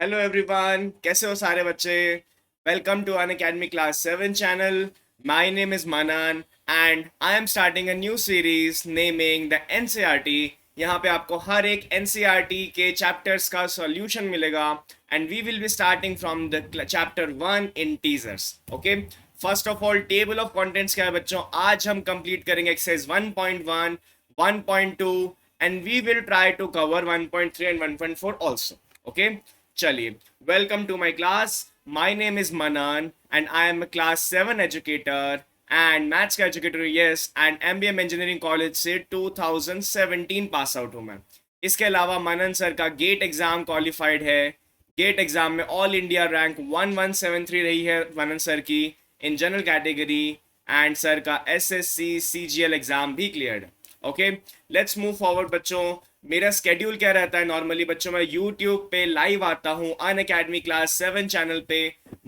Hello everyone, कैसे हो सारे बच्चे। Welcome to Unacademy class 7 channel. My name is Manan and I am starting a new series naming the NCERT. यहाँ पे आपको हर एक एनसीईआरटी के चैप्टर्स का सॉल्यूशन मिलेगा and we will be starting from the chapter 1 integers. Okay, first of all table of contents क्या है बच्चों, आज हम कंप्लीट करेंगे exercise 1.1, 1.2 and we will try to cover 1.3 and 1.4 also. Okay, चलिए, welcome to my class. My name is Manan and I am class 7 educator and maths का educator, yes, and MBM engineering college से 2017 pass out हूँ मैं। इसके अलावा मनन sir का gate exam qualified है। Gate exam में ऑल इंडिया रैंक 1173 रही है मनन सर की in general category, and sir का एसएससी सीजीएल एग्जाम भी क्लियर्ड है। ओके, लेट्स मूव फॉरवर्ड बच्चों। मेरा स्केड्यूल क्या रहता है नॉर्मली बच्चों, मैं यूट्यूब पे लाइव आता हूँ अन अकेडमी क्लास 7 चैनल पे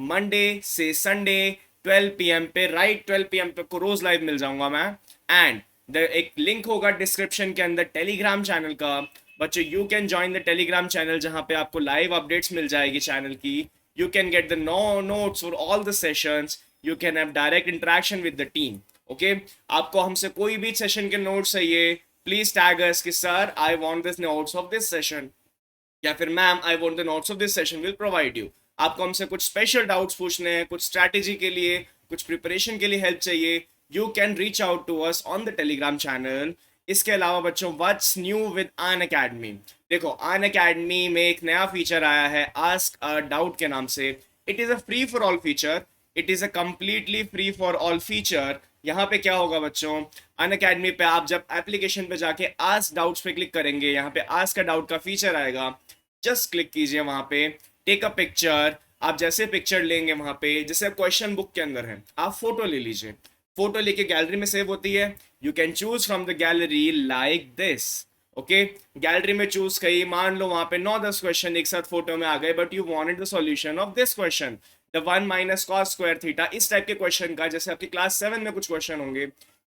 मंडे से संडे 12 पीएम पे, राइट 12 पीएम पे को रोज लाइव मिल जाऊंगा मैं। एंड एक लिंक होगा डिस्क्रिप्शन के अंदर टेलीग्राम चैनल का। बच्चों you can join the Telegram channel जहाँ पे आपको लाइव अपडेट्स मिल जाएगी चैनल की। You can get the notes for all the sessions. You can have direct interaction with the team. Okay, आपको हमसे कोई भी सेशन के नोट्स चाहिए, प्लीज टैग अस कि sir I want this notes of this session, या फिर ma'am I want the notes of this session, will provide you. आपको हमसे कुछ स्पेशल डाउट्स पूछने हैं, कुछ स्ट्रैटेजी के लिए, कुछ प्रिपरेशन के लिए हेल्प चाहिए, you can reach out to us on the Telegram channel. इसके अलावा बच्चों, what's new with Unacademy, देखो अन अकेडमी में एक नया फीचर आया है आस्क अ डाउट के नाम से। It is a free for all feature, it is a completely free for all feature. यहाँ पे क्या होगा बच्चों, अन अकेडमी पे आप जब एप्लीकेशन पे जाके आस्क डाउट्स पे क्लिक करेंगे, यहाँ पे आस्क का डाउट का फीचर आएगा। जस्ट क्लिक कीजिए वहाँ पे, टेक अ पिक्चर। आप जैसे पिक्चर लेंगे वहाँ पे, जैसे क्वेश्चन बुक के अंदर है, आप फोटो ले लीजिए। फोटो लेके गैलरी में सेव होती है। You can choose from the gallery like this. Okay, gallery में चूज करी, मान लो वहां पे 9-10 क्वेश्चन एक साथ फोटो में आ गए, but you wanted the solution of this question, the 1 minus cos square theta, इस टाइप के क्वेश्चन का, जैसे आपकी क्लास 7 में कुछ क्वेश्चन होंगे।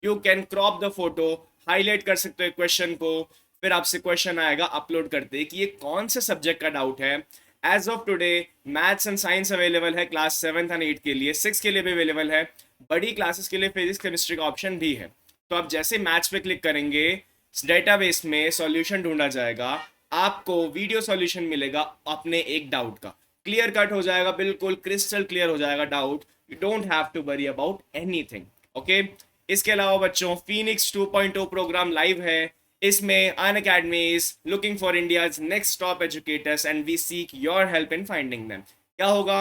You can crop the photo, highlight कर सकते हो क्वेश्चन को, फिर आपसे क्वेश्चन आएगा अपलोड करते कि ये कौन से सब्जेक्ट का डाउट है। As of today maths and science available है क्लास 7 एंड 8 के लिए, 6 के लिए भी अवेलेबल है, बड़ी क्लासेस के लिए फिजिक्स केमिस्ट्री का ऑप्शन भी है। तो आप जैसे मैथ्स पे क्लिक करेंगे, डेटाबेस में सॉल्यूशन ढूंढा जाएगा, आपको वीडियो सॉल्यूशन मिलेगा अपने एक डाउट का, क्लियर कट हो जाएगा, बिल्कुल क्रिस्टल क्लियर हो जाएगा doubt. You don't have to worry about anything. Okay, इसके अलावा बच्चों फिनिक्स 2.0 प्रोग्राम लाइव है। इसमें Unacademy is looking for India's next top educators and we seek your help in finding them. क्या होगा,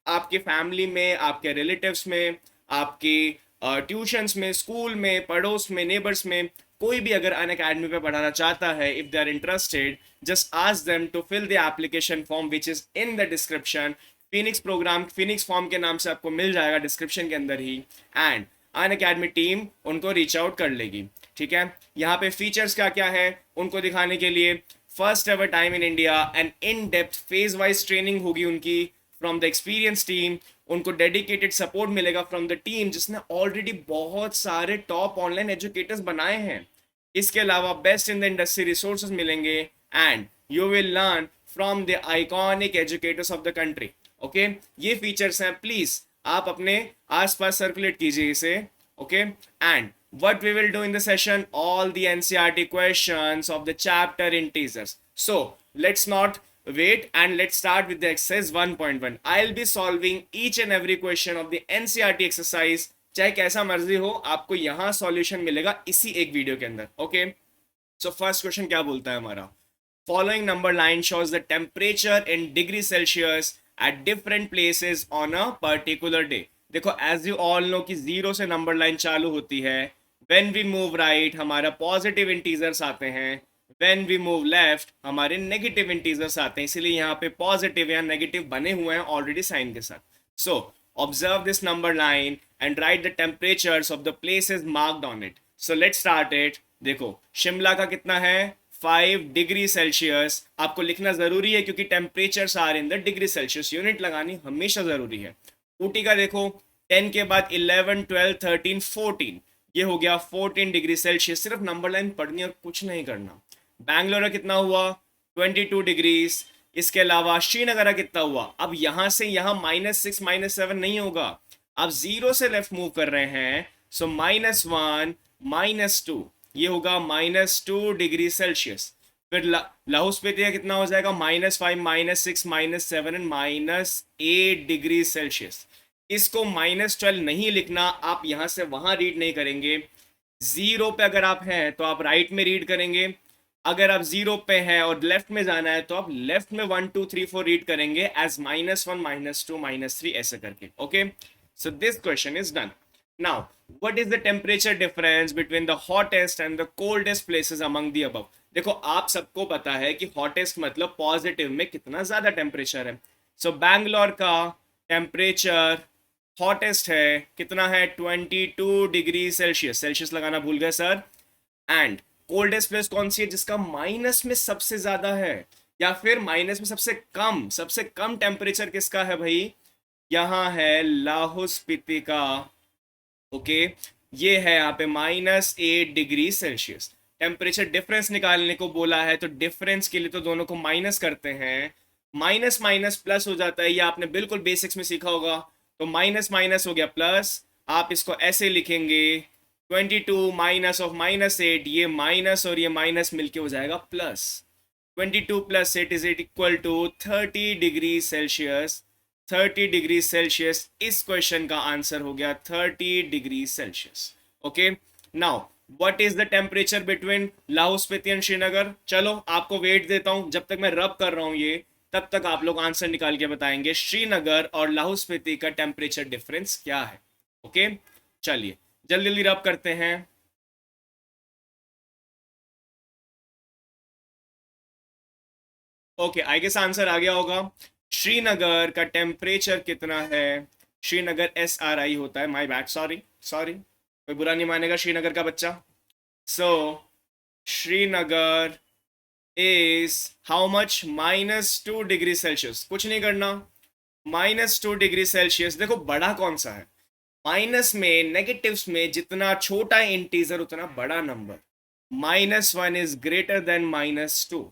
आपके फैमिली में, आपके रिलेटिव्स में, आपके ट्यूशंस में, स्कूल में, पड़ोस में, नेबर्स में कोई भी अगर अन अकेडमी पे पढ़ाना चाहता है, if they are interested, just ask them to fill the application form which is in the description. Phoenix program Phoenix form के नाम से आपको मिल जाएगा डिस्क्रिप्शन के अंदर ही, एंड अन अकेडमी टीम उनको रीच आउट कर लेगी। ठीक है, यहाँ पे फीचर्स क्या क्या है उनको दिखाने के लिए, first ever time in India and in depth phase wise training होगी उनकी फ्रॉम द एक्सपीरियंस टीम। उनको डेडिकेटेड सपोर्ट मिलेगा फ्रॉम द टीम जिसने ऑलरेडी बहुत सारे टॉप ऑनलाइन एजुकेटर्स बनाए हैं। इसके अलावा best in the industry resources मिलेंगे and you will learn from the iconic educators of the country. Okay, ये फीचर्स हैं, प्लीज आप अपने आसपास सर्कुलेट कीजिए इसे। Okay, and what we will do in the session, all the NCERT questions of the chapter in teasers. So let's not wait and let's start with the exercise 1.1. I'll be solving each and every question of the NCERT exercise, चाहे कैसा मर्जी हो, आपको यहाँ solution मिलेगा इसी एक video के अंदर। ओके, सो फर्स्ट क्वेश्चन क्या बोलता है हमारा, following number line shows the temperature in degree Celsius at different places on a particular day. देखो एज यू ऑल नो कि जीरो से नंबर लाइन चालू होती है, व्हेन वी मूव राइट हमारा पॉजिटिव इंटीजर्स आते हैं, व्हेन वी मूव लेफ्ट हमारे नेगेटिव इंटीजर्स आते हैं, इसीलिए यहाँ पे पॉजिटिव या नेगेटिव बने हुए हैं ऑलरेडी साइन के साथ। So observe this number line and right the temperatures of the places marked on it. So let's start it. देखो शिमला का कितना है, 5 डिग्री सेल्सियस, आपको लिखना जरूरी है क्योंकि temperatures are in the degree Celsius, unit लगानी हमेशा जरूरी है। ऊटी का देखो 10 के बाद 11, 12, 13, 14, ये हो गया 14 डिग्री सेल्सियस, सिर्फ नंबर लाइन पढ़नी और कुछ नहीं करना। बैंगलोर का कितना हुआ, 22 डिग्रीज, इसके अलावा श्रीनगर का कितना हुआ, अब यहां से यहां -6 -7 नहीं होगा, आप जीरो से लेफ्ट मूव कर रहे हैं, सो -1 -2, ये होगा -2 डिग्री सेल्सियस। फिर लाहौल स्पीति का कितना हो जाएगा, -5 -6 -7 एंड -8 डिग्री सेल्सियस। इसको -12 नहीं लिखना, आप यहां से वहां रीड नहीं करेंगे। जीरो पे अगर आप हैं तो आप राइट में रीड करेंगे, अगर आप जीरो पे हैं और लेफ्ट में जाना है तो आप लेफ्ट में 1 2 3 4 रीड करेंगे एज -1 -2 -3 ऐसे करके। Okay, so this question is done. Now what is the temperature difference between the hottest and the coldest places among the above. देखो आप सबको पता है कि हॉटेस्ट मतलब पॉजिटिव में कितना ज्यादा टेम्परेचर है। सो बैंगलोर का टेम्परेचर हॉटेस्ट है, कितना है, 22 डिग्री सेल्सियस, सेल्सियस लगाना भूल गए सर। एंड कोल्डेस्ट प्लेस कौन सी है, जिसका माइनस में सबसे ज्यादा है, या फिर माइनस में सबसे कम टेम्परेचर किसका है भाई, यहाँ है लाहौल स्पीति का। ओके, ये है यहाँ पे -8 डिग्री सेल्सियस। टेम्परेचर डिफरेंस निकालने को बोला है, तो डिफरेंस के लिए तो दोनों को माइनस करते हैं, माइनस माइनस प्लस हो जाता है, ये आपने बिल्कुल बेसिक्स में सीखा होगा। तो माइनस माइनस हो गया प्लस, आप इसको ऐसे लिखेंगे 22 -8, ये माइनस और ये माइनस मिलके हो जाएगा plus. 22 + 8 is equal to 30 degree Celsius. 30 degree Celsius, इस क्वेश्चन का आंसर हो गया 30 degree Celsius. Okay, now what is the temperature between Lahaul Spiti and Srinagar. चलो आपको वेट देता हूं, जब तक मैं रब कर रहा हूं ये, तब तक आप लोग आंसर निकाल के बताएंगे श्रीनगर और लाहौल स्पीति का टेम्परेचर डिफरेंस क्या है। ओके, चलिए जल्दी जल्दी रब करते हैं। ओके, आई गेस आंसर आ गया होगा। श्रीनगर का टेम्परेचर कितना है, श्रीनगर SRI होता है, माय बैड, सॉरी सॉरी, कोई बुरा नहीं मानेगा श्रीनगर का बच्चा। So Srinagar is how much, -2 degree Celsius, कुछ नहीं करना, -2 डिग्री सेल्सियस। देखो बड़ा कौन सा है, माइनस में नेगेटिव्स में जितना छोटा इंटीजर उतना बड़ा number, -1 is greater than -2,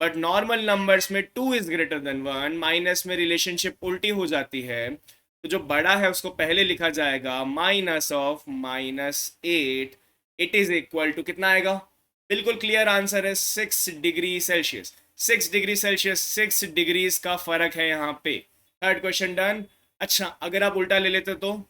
but normal numbers में 2 इज ग्रेटर देन 1, माइनस में रिलेशनशिप उल्टी हो जाती है, तो जो बड़ा है उसको पहले लिखा जाएगा -8, इट इज इक्वल टू कितना आएगा, बिल्कुल क्लियर आंसर है 6 degree Celsius. 6 degree Celsius, 6 degrees का फर्क है यहाँ पे। Third question done. अच्छा अगर आप उल्टा ले लेते तो,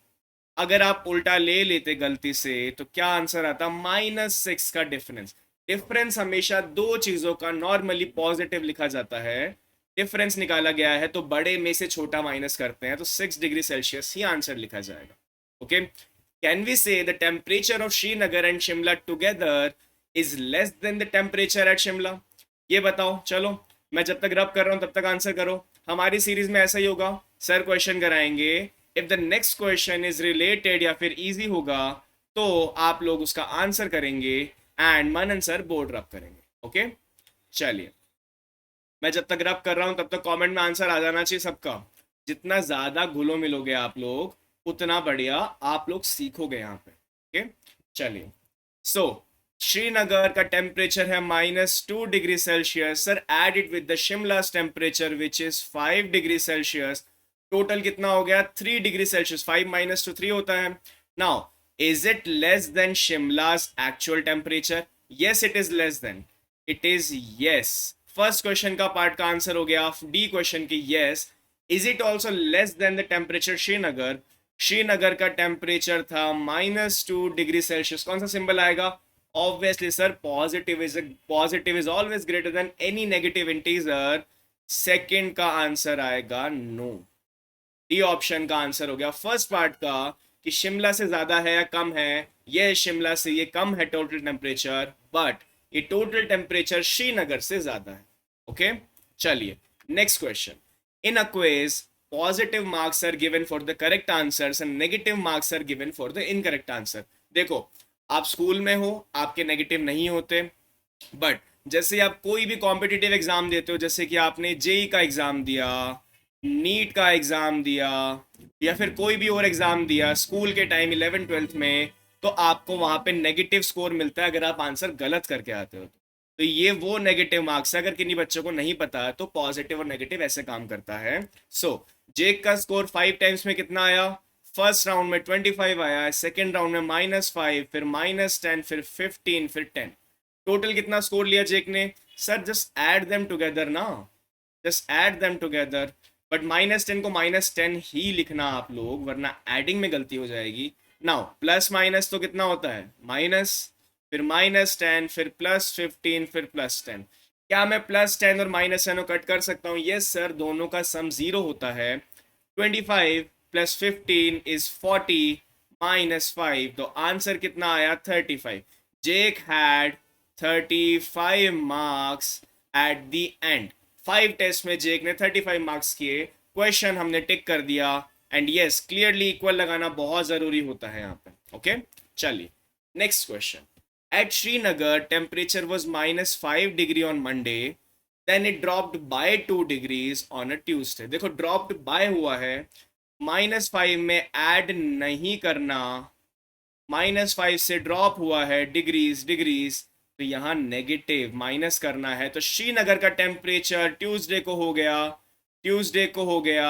अगर आप उल्टा ले लेते गलती से तो क्या आंसर आता, -6 का डिफरेंस। डिफरेंस हमेशा दो चीजों का नॉर्मली पॉजिटिव लिखा जाता है, डिफरेंस निकाला गया है तो बड़े में से छोटा माइनस करते हैं, तो 6 डिग्री सेल्सियस ही आंसर लिखा जाएगा। ओके, कैन वी से the temperature of Srinagar and Shimla together is less than the temperature at Shimla. ये बताओ, चलो मैं जब तक रब कर रहा हूं तब तक आंसर करो। हमारी सीरीज में ऐसा ही होगा, सर क्वेश्चन कराएंगे, if the next question is related या फिर इजी होगा तो आप लोग उसका आंसर करेंगे एंड मनन सर बोर्ड रब करेंगे। ओके, चलिए मैं जब तक रब कर रहा हूं तब तक कमेंट में आंसर आ जाना चाहिए सबका। जितना ज्यादा घुलो मिलोगे आप लोग उतना बढ़िया आप लोग सीखोगे यहाँ पे। ओके, चलिए। सो श्रीनगर का टेम्परेचर है -2 degree Celsius, sir add it with the Shimla's temperature which is 5 degree Celsius, total कितना हो गया 3 डिग्री सेल्सियस। 5 - 2 3 होता है। Now is it less than Shimla's actual temperature, yes it is less than, it is yes. First question का part का answer हो गया, D question की yes. Is it also less than the temperature Srinagar, Srinagar का temperature था -2 degree Celsius, कौन सा symbol आएगा, obviously sir positive is always greater than any negative integer, second का आंसर आएगा नो। डी ऑप्शन का आंसर हो गया फर्स्ट पार्ट का कि शिमला से ज्यादा है या कम है, ये शिमला से ये कम है टोटल टेम्परेचर, बट ये टोटल टेम्परेचर श्रीनगर से ज्यादा है। ओके, चलिए next question. In a quiz positive marks are given for the correct answers and negative marks are given for the incorrect answer. देखो आप स्कूल में हो, आपके नेगेटिव नहीं होते, बट जैसे आप कोई भी कॉम्पिटिटिव एग्जाम देते हो, जैसे कि आपने जेई का एग्जाम दिया, नीट का एग्जाम दिया, या फिर कोई भी और एग्जाम दिया स्कूल के टाइम 11th 12th में, तो आपको वहां पे नेगेटिव स्कोर मिलता है अगर आप आंसर गलत करके आते हो। तो ये वो नेगेटिव मार्क्स है, अगर किन्हीं बच्चों को नहीं पता तो पॉजिटिव और नेगेटिव ऐसे काम करता है। सो जेक का स्कोर 5 टाइम्स में कितना आया? फर्स्ट राउंड में 25 आया, सेकेंड राउंड में -5, फिर -10, फिर 15, फिर 10। टोटल कितना स्कोर लिया जेक ने? Sir just add them together ना, just add them together. But -10 को -10 ही लिखना आप लोग, वरना एडिंग में गलती हो जाएगी। नाउ प्लस माइनस तो कितना होता है? माइनस, फिर -10, फिर +15, फिर +10। क्या मैं +10 और -10 को कट कर सकता हूँ? यस सर, दोनों का सम 0 होता है। 25 + 15 इज 40 -5, तो आंसर कितना आया? 35। Jake had 35 marks at the end. 5 test में जेक ने 35 मार्क्स किए। क्वेश्चन हमने टिक कर दिया, एंड यस क्लियरली इक्वल लगाना बहुत जरूरी होता है यहाँ पे। ओके चलिए next question. At Srinagar temperature was -5 degree on Monday, then it dropped by 2 degrees on a Tuesday. देखो ड्रॉप्ड बाय हुआ है, -5 में ऐड नहीं करना, -5 से ड्रॉप हुआ है डिग्रीज डिग्रीज, तो यहाँ नेगेटिव माइनस करना है। तो श्रीनगर का टेम्परेचर ट्यूसडे को हो गया, ट्यूसडे को हो गया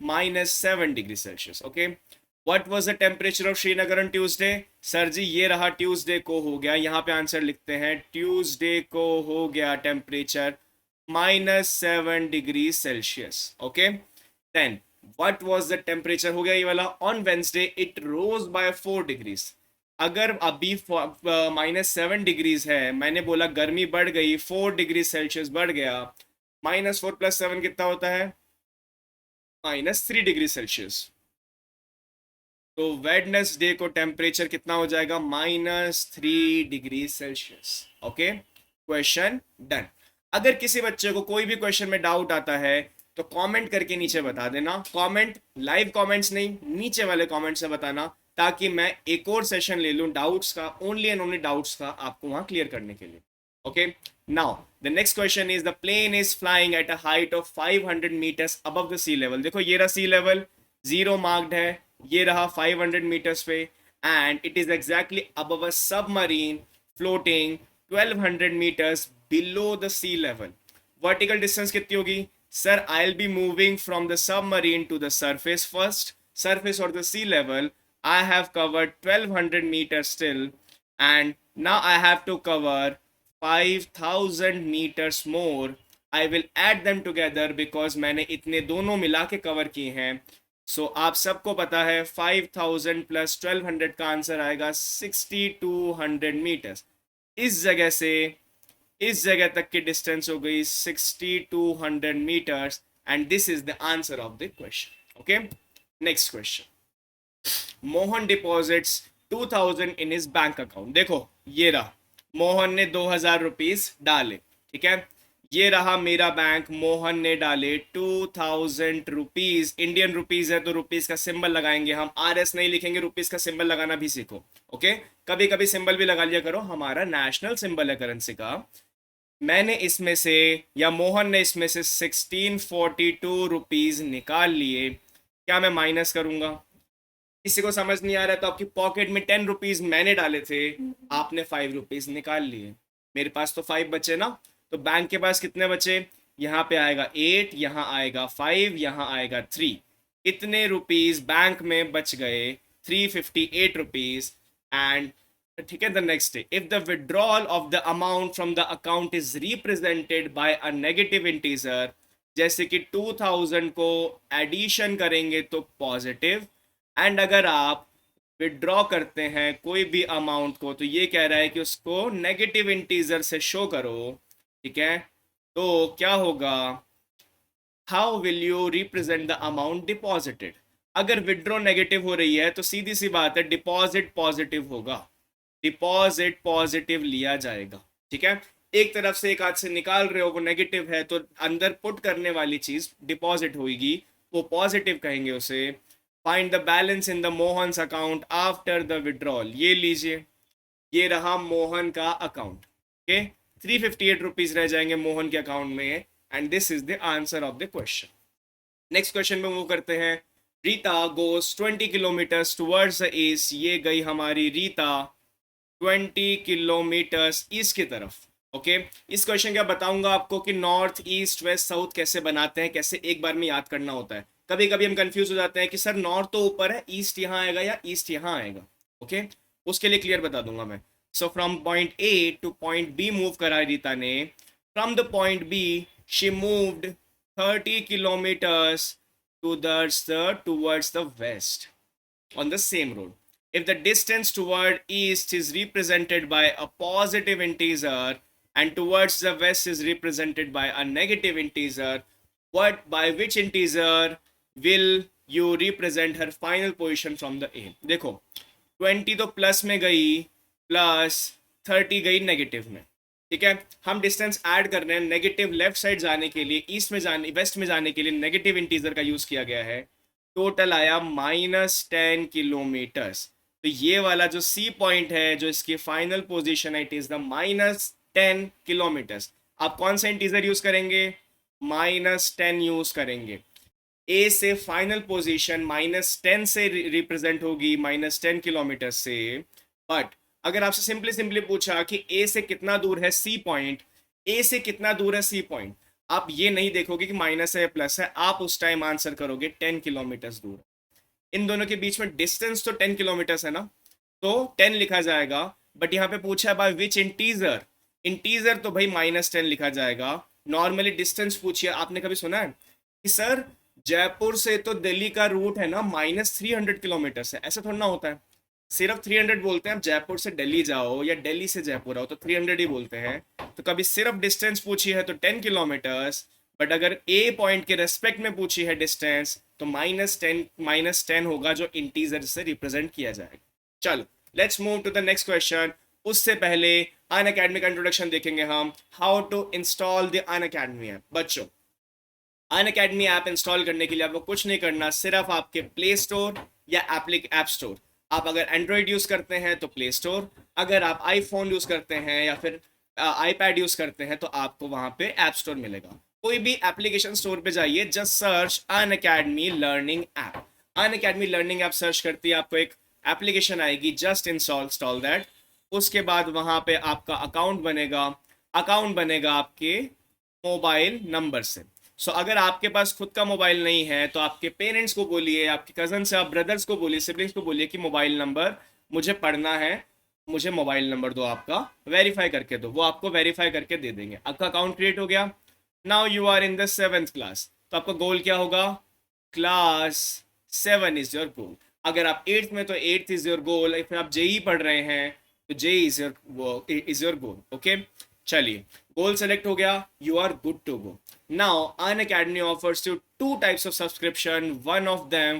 -7 degree Celsius. Okay what was the temperature of Srinagar on Tuesday? Sir ji ये रहा ट्यूसडे को हो गया, यहाँ पे आंसर लिखते हैं, ट्यूसडे को हो गया temperature -7 degree Celsius. Okay then what was the temperature, हो गया ये वाला, on Wednesday it rose by 4 degrees. अगर अभी -7 डिग्रीज है, मैंने बोला गर्मी बढ़ गई, 4 डिग्री सेल्सियस बढ़ गया, -4 + 7 कितना होता है? -3 डिग्री सेल्सियस। तो वेडनेसडे को टेम्परेचर कितना हो जाएगा? -3 degree Celsius. Okay question done. अगर किसी बच्चे को कोई भी क्वेश्चन में डाउट आता है तो कमेंट करके नीचे बता देना। कमेंट, लाइव कमेंट्स नहीं, नीचे वाले कमेंट से बताना, ताकि मैं एक और सेशन ले लूं डाउट्स का, ओनली एंड ओनली डाउट्स का, आपको वहां क्लियर करने के लिए। Okay now the next question is, the plane is flying at a height of 500 metres above the sea level. देखो ये रहा सी लेवल, 0 मार्क्ड है, ये रहा 500 मीटर्स पे, and it is exactly above a submarine floating 1200 meters below the sea level. Vertical distance कितनी होगी? Sir, I'll be moving from the submarine to the surface first. Surface or the sea level, I have covered 1200 meters still, and now I have to cover 5000 meters more. I will add them together because मैंने इतने दोनों मिला के cover किए हैं। सो आप सबको पता है 5000 + 1200 का आंसर आएगा 6200 मीटर्स। इस जगह से इस जगह तक की डिस्टेंस हो गई 6200 metres, and this is the answer of the question. Okay next question. Mohan deposits 2000 in his bank account. देखो ये रहा, मोहन ने 2000 रुपीज डाले, ठीक है, ये रहा मेरा बैंक, मोहन ने डाले 2000 रुपीज। इंडियन रुपीज है तो रुपीज का सिंबल लगाएंगे हम, RS नहीं लिखेंगे, रुपीज का सिंबल लगाना भी सीखो। ओके कभी कभी सिंबल भी लगा लिया करो, हमारा नेशनल सिंबल है करेंसी का। मैंने इसमें से, या मोहन ने इसमें से 1642 रुपीज निकाल लिए। क्या मैं माइनस करूंगा? किसी को समझ नहीं आ रहा तो आपकी पॉकेट में 10 रुपीज मैंने डाले थे, आपने 5 रुपीज निकाल लिए, मेरे पास तो 5 बचे ना। तो बैंक के पास कितने बचे? यहाँ पे आएगा 8, यहाँ आएगा 5, यहाँ आएगा 3। इतने रुपीज बैंक में बच गए, 358 रुपीज। एंड ठीक है, the next day, if the withdrawal of the amount from the account is represented by a negative integer, जैसे कि 2000 को एडिशन करेंगे तो पॉजिटिव, एंड अगर आप विड्रॉ करते हैं कोई भी अमाउंट को, तो ये कह रहा है कि उसको नेगेटिव इंटीजर से शो करो, ठीक है, तो क्या होगा? How will you represent the amount deposited? अगर विड्रॉ नेगेटिव हो रही है तो सीधी सी बात है डिपॉजिट पॉजिटिव होगा, डिपॉजिट पॉजिटिव लिया जाएगा, ठीक है। एक तरफ से एक हाथ से निकाल रहे हो, वो नेगेटिव है, तो अंदर पुट करने वाली चीज डिपॉजिट होगी, वो पॉजिटिव कहेंगे उसे। Find the balance in the Mohan's account after the withdrawal. ये लीजिए, ये रहा मोहन का अकाउंट, ओके, 358 रुपीज रह जाएंगे मोहन के अकाउंट में, and this is the answer of the question. Next question में वो करते हैं, रीता गोस 20 किलोमीटर्स टुवर्ड्स द ईस्ट। ये गई हमारी रीता 20 किलोमीटर्स ईस्ट की तरफ। ओके इस क्वेश्चन का बताऊंगा आपको कि नॉर्थ ईस्ट वेस्ट साउथ कैसे बनाते हैं, कैसे एक बार में याद करना होता है। कभी कभी हम कंफ्यूज हो जाते हैं कि सर नॉर्थ तो ऊपर है, ईस्ट यहाँ आएगा या ईस्ट यहाँ आएगा। ओके उसके लिए क्लियर बता दूंगा मैं। So from point A to point B move करा रीता ने। From the point B she moved 30 kilometers towards the west on the same road. If the distance toward east is represented by a positive integer and towards the west is represented by a negative integer, what by which integer will you represent her final position from the A? देखो 20 तो plus में गई, plus 30 गई negative में। ठीक है, हम distance add कर रहे हैं। नेगेटिव लेफ्ट साइड जाने के लिए, ईस्ट में जाने, वेस्ट में जाने के लिए नेगेटिव इंटीजर का यूज किया गया है। टोटल आया -10 किलोमीटर्स। तो ये वाला जो सी पॉइंट है, जो इसकी फाइनल पोजीशन है, इट इज द -10 किलोमीटर्स। आप कौन सा इंटीजर यूज करेंगे? -10 यूज करेंगे। ए से फाइनल पोजीशन -10 से रिप्रेजेंट होगी, -10 किलोमीटर से। बट अगर आपसे सिंपली पूछा कि ए से कितना दूर है सी पॉइंट, ए से कितना दूर है सी पॉइंट, आप ये नहीं देखोगे कि माइनस है या प्लस है, आप उस टाइम आंसर करोगे 10 किलोमीटर दूर। इन दोनों के बीच में डिस्टेंस तो 10 किलोमीटर्स है ना, तो 10 लिखा जाएगा। बट यहाँ पे पूछा है बाय विच इंटीजर, इंटीजर तो भाई -10 लिखा जाएगा। नॉर्मली डिस्टेंस पूछिए, आपने कभी सुना है कि सर जयपुर से तो दिल्ली का रूट है ना -300 किलोमीटर है? ऐसा थोड़ा ना होता है। सिर्फ 300 बोलते हैं। आप जयपुर से दिल्ली जाओ या दिल्ली से जयपुर आओ तो 300 ही बोलते हैं। तो कभी सिर्फ डिस्टेंस पूछी है तो 10 किलोमीटर्स, बट अगर ए पॉइंट के रेस्पेक्ट में पूछी है डिस्टेंस तो -10 होगा, जो इंटीजर से रिप्रेजेंट किया जाएगा। चलो let's move to the next question. उससे पहले अनअकैडमी का इंट्रोडक्शन देखेंगे हम। How to install the Unacademy app. बच्चों अनअकैडमी ऐप इंस्टॉल करने के लिए आपको कुछ नहीं करना, सिर्फ आपके प्ले स्टोर या ऐप स्टोर। आप अगर एंड्रॉयड यूज करते हैं तो प्ले स्टोर, अगर आप आईफोन यूज करते हैं या फिर आईपैड यूज करते हैं तो आपको वहां पे ऐप स्टोर मिलेगा। कोई भी एप्लीकेशन स्टोर पे जाइए, just search Unacademy learning app. Unacademy learning app search करती है, आपको एक एप्लीकेशन आएगी, जस्ट इंस्टॉल दैट। उसके बाद वहां पे आपका अकाउंट बनेगा। अकाउंट बनेगा आपके मोबाइल नंबर से। सो अगर आपके पास खुद का मोबाइल नहीं है तो आपके पेरेंट्स को बोलिए, आपके कजन से, आप ब्रदर्स को बोलिए, सिबलिंग्स को बोलिए कि मोबाइल नंबर मुझे पढ़ना है, मुझे मोबाइल नंबर दो, आपका वेरीफाई करके दो। वो आपको वेरीफाई करके दे देंगे। आपका अकाउंट क्रिएट हो गया। Now you are in the 7th class, तो आपका गोल क्या होगा? Class 7 is your goal. अगर आप 8th में तो 8th is your goal. If आप जेई पढ़ रहे हैं तो JEE is your goal. Okay चलिए, गोल सेलेक्ट हो गया, you are good to go. Now, Unacademy offers you two types of subscription.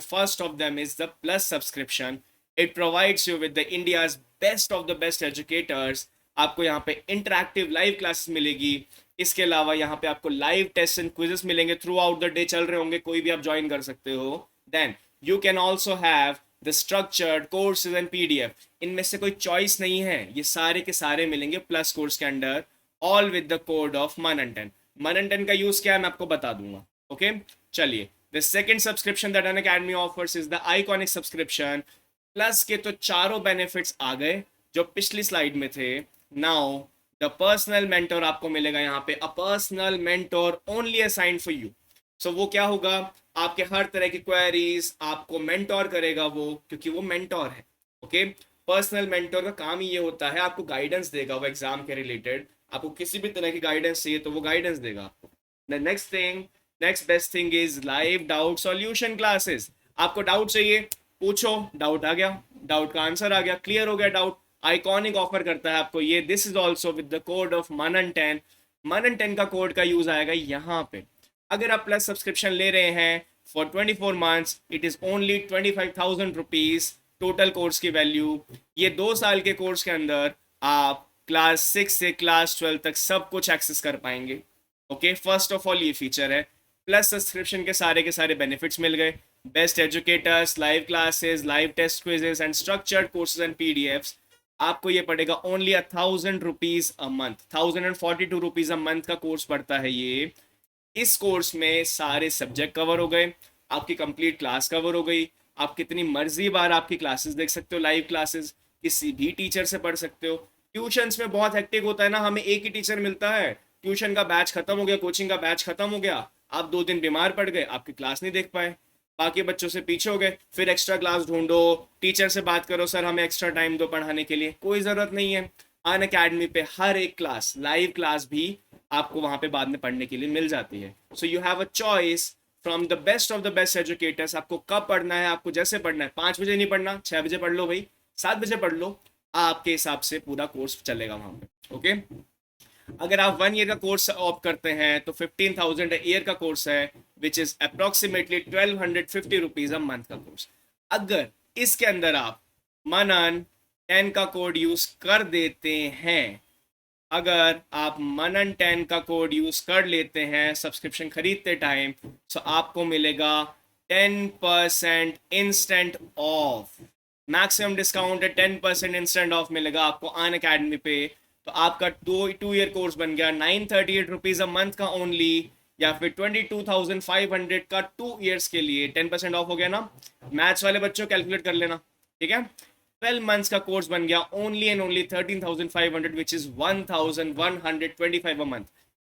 First of them is the Plus subscription. It provides you with the India's best of the best educators. आपको यहाँ पे interactive live classes मिलेगी। इसके अलावा यहाँ पे आपको live test and quizzes मिलेंगे, थ्रू आउट द डे चल रहे होंगे, कोई भी आप ज्वाइन कर सकते हो। Then you can also have the structured courses and PDF। इनमें से कोई चॉइस नहीं है, ये सारे के सारे मिलेंगे प्लस कोर्स के under, all with the code of मनन10। मनन10 का यूज क्या है मैं आपको बता दूंगा। ओके चलिए, the second subscription that Unacademy offers is the iconic subscription. Plus के तो चारों बेनिफिट्स आ गए जो पिछली स्लाइड में थे। नाउ द पर्सनल मेंटोर आपको मिलेगा यहाँ पे, a personal mentor only assigned for you. So वो क्या होगा? आपके हर तरह की क्वेरीज आपको मेंटोर करेगा वो, क्योंकि वो मेंटोर है। ओके पर्सनल मेंटोर का काम ही ये होता है, आपको गाइडेंस देगा वो एग्जाम के रिलेटेड। आपको किसी भी तरह की गाइडेंस चाहिए तो वो गाइडेंस देगा आपको। The next best thing is live doubt solution classes. आपको डाउट चाहिए, पूछो, डाउट आ गया, डाउट का आंसर आ गया, क्लियर हो गया डाउट। आइकॉनिक ऑफर करता है आपको ये। This is also with the code of मनन10। मनन10 का कोड का यूज आएगा यहाँ पे। अगर आप प्लस सब्सक्रिप्शन ले रहे हैं for 24 months, it is only 25,000 rupees total course की वैल्यू। ये 2 साल के कोर्स के अंदर आप क्लास 6 से क्लास 12 तक सब कुछ एक्सेस कर पाएंगे। ओके फर्स्ट ऑफ ऑल ये फीचर है। प्लस सब्सक्रिप्शन के सारे बेनिफिट्स मिल गए। Best educators, live classes, live test quizzes and structured courses and PDFs। आपको ये पड़ेगा only 1,000 rupees a month. 1,042 rupees a month का कोर्स पड़ता है ये। इस कोर्स में सारे सब्जेक्ट कवर हो गए, आपकी कंप्लीट क्लास कवर हो गई। आप कितनी मर्जी बार आपकी क्लासेस देख सकते हो, लाइव क्लासेस किसी भी टीचर से पढ़ सकते हो। ट्यूशंस में बहुत हेक्टिक होता है ना, हमें एक ही टीचर मिलता है, ट्यूशन का बैच खत्म हो गया, कोचिंग का बैच खत्म हो गया, आप 2 दिन बीमार पड़ गए, आपकी क्लास नहीं देख पाए, बाकी बच्चों से पीछे हो गए, फिर एक्स्ट्रा क्लास ढूंढो, टीचर से बात करो, सर हमें एक्स्ट्रा टाइम दो पढ़ाने के लिए, कोई ज़रूरत नहीं है। अन अकेडमी पे हर एक क्लास, लाइव क्लास भी आपको वहाँ पे बाद में पढ़ने के लिए मिल जाती है। So you have a choice from the best of the best educators. आपको कब पढ़ना है, आपको जैसे पढ़ना है, 5 बजे नहीं पढ़ना, 6 बजे पढ़ लो भाई, 7 बजे पढ़ लो, आपके हिसाब से पूरा कोर्स चलेगा वहाँ पे। ओके, अगर आप 1 ईयर का कोर्स ऑप्ट करते हैं तो 15,000 ईयर का कोर्स है, which is approximately 1250 rupees a month का कोर्स। अगर इसके अंदर आप मनन 10 का कोड यूज कर देते हैं, अगर आप मनन 10 का कोड यूज कर लेते हैं सब्सक्रिप्शन खरीदते टाइम, तो आपको मिलेगा 10% इंस्टेंट ऑफ, मैक्सिमम डिस्काउंट है, 10% इंस्टेंट ऑफ मिलेगा आपको अन अकेडमी पे। तो आपका 2 ईयर कोर्स बन गया 938 रुपीज अ मंथ का ओनली, या फिर 22,500 का 2 ईयर्स के लिए। 10% ऑफ हो गया ना, मैथ्स वाले बच्चों कैलकुलेट कर लेना, ठीक है। 12 मंथ्स का कोर्स बन गया only and only 13,500, which is 1,125 a month.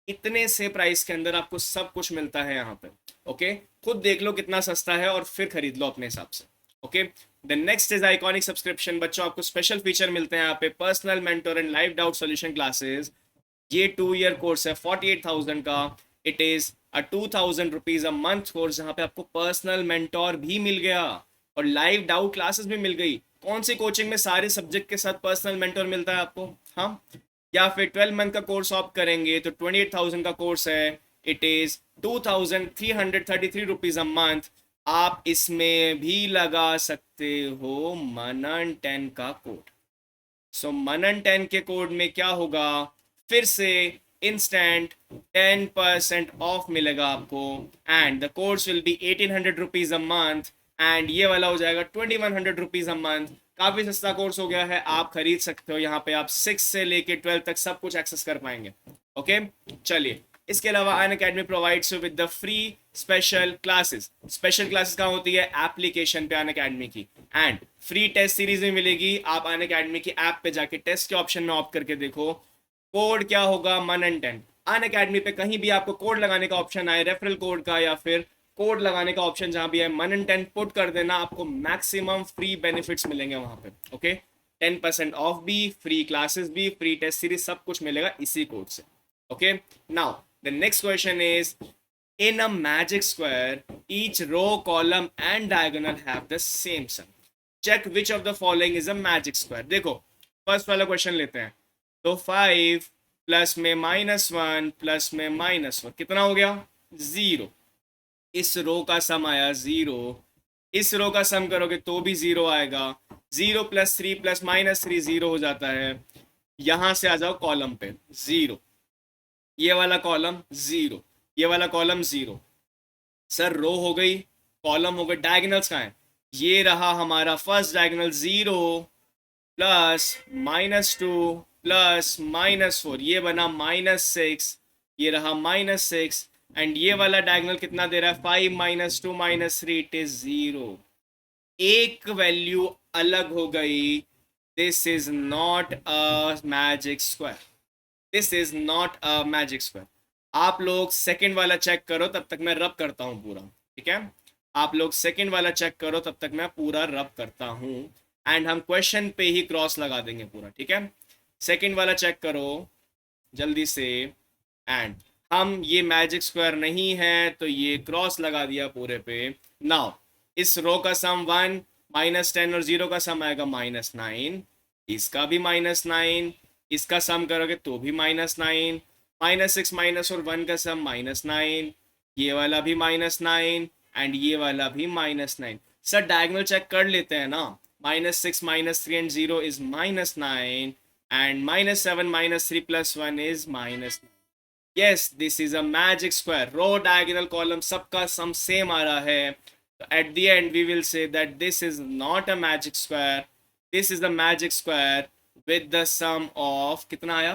इतने से प्राइस के अंदर आपको सब कुछ मिलता है यहाँ पे। ओके, खुद देख लो कितना सस्ता है और फिर खरीद लो अपने हिसाब से। Okay, the next is iconic subscription. बच्चों आपको स्पेशल फीचर मिलते हैं यहाँ पे, personal mentor and live doubt solution classes. ये 2 ईयर कोर्स है 48,000 का। It is a 2,000 rupees a month course, जहाँ पे आपको पर्सनल मेंटोर भी मिल गया और लाइव डाउट क्लासेस भी मिल गई। कौन सी कोचिंग में सारे सब्जेक्ट के साथ पर्सनल मेंटोर मिलता है आपको? हाँ, या फिर 12 मंथ का कोर्स ऑप्ट करेंगे तो 28,000 का कोर्स है, it is 2,333 rupees a month. आप इसमें भी लगा सकते हो मनन 10 का कोड। सो मनन 10 के कोड में क्या होगा, फिर से इंस्टेंट 10% ऑफ मिलेगा आपको, and the course will be 1,800 rupees a month, and ये वाला हो जाएगा 2,100 रुपीज अ मंथ। काफी सस्ता कोर्स हो गया है, आप खरीद सकते हो। यहाँ पे आप 6 से लेके 12 तक सब कुछ एक्सेस कर पाएंगे। ओके, चलिए, इसके अलावा Unacademy provides you with the free special classes. Special classes कहाँ होती है? एप्लीकेशन पे अन अकेडमी की, एंड फ्री टेस्ट सीरीज में मिलेगी। आप अन अकेडमी की ऐप पे जाके टेस्ट के ऑप्शन में ऑप्ट करके देखो, कोड क्या होगा, मनन 10। अन अकेडमी पे कहीं भी आपको कोड लगाने का ऑप्शन आए, रेफरल कोड का या फिर कोड लगाने का ऑप्शन जहां भी है, मनन 10 पुट कर देना, आपको मैक्सिमम फ्री बेनिफिट्स मिलेंगे वहां पे। ओके, 10% ऑफ भी, फ्री क्लासेस भी, फ्री टेस्ट सीरीज, सब कुछ मिलेगा इसी कोड से। Okay, now the next question is, in a magic square each row, column and diagonal have the same sum. Check which of the following is a magic square. देखो, first वाला question लेते हैं। तो 5 plus में -1 plus में -1 कितना हो गया? 0। इस रो का सम आया 0, इस रो का सम करोगे तो भी 0 आएगा। 0 + 3 + -3 0 हो जाता है। यहां से आ जाओ कॉलम पे, 0, ये वाला कॉलम 0, ये वाला कॉलम 0। सर रो हो गई, कॉलम हो गई, डायगोनल्स कहाँ है? ये रहा हमारा फर्स्ट डायगोनल, 0 प्लस -2 प्लस -4, ये बना -6, ये रहा -6, एंड ये वाला डायगोनल कितना दे रहा है? 5 - 2 - 3, इट इज 0। एक वैल्यू अलग हो गई। This is not a magic square, this is not a magic square. आप लोग सेकंड वाला चेक करो, तब तक मैं रब करता हूँ पूरा, ठीक है। आप लोग सेकंड वाला चेक करो, तब तक मैं पूरा रब करता हूँ, एंड हम क्वेश्चन पे ही क्रॉस लगा देंगे पूरा, ठीक है। सेकंड वाला चेक करो जल्दी से, एंड हम ये मैजिक स्क्वायर नहीं है तो ये क्रॉस लगा दिया पूरे पे। नाउ इस रो का सम 1, -10 और 0 का सम आएगा -9, इसका भी -9, इसका सम करोगे तो भी -9, -6 माइनस और 1 का सम -9, ये वाला भी -9 एंड ये वाला भी -9। सर डायगोनल चेक कर लेते हैं ना, -6 -3 and 0 is -9, and -7 -3 + 1 is -9। Yes, this is a magic square. Row diagonal column सबका सम सेम आ रहा है। At the end we will say that this is not a magic square, this is the magic square with the sum of कितना आया?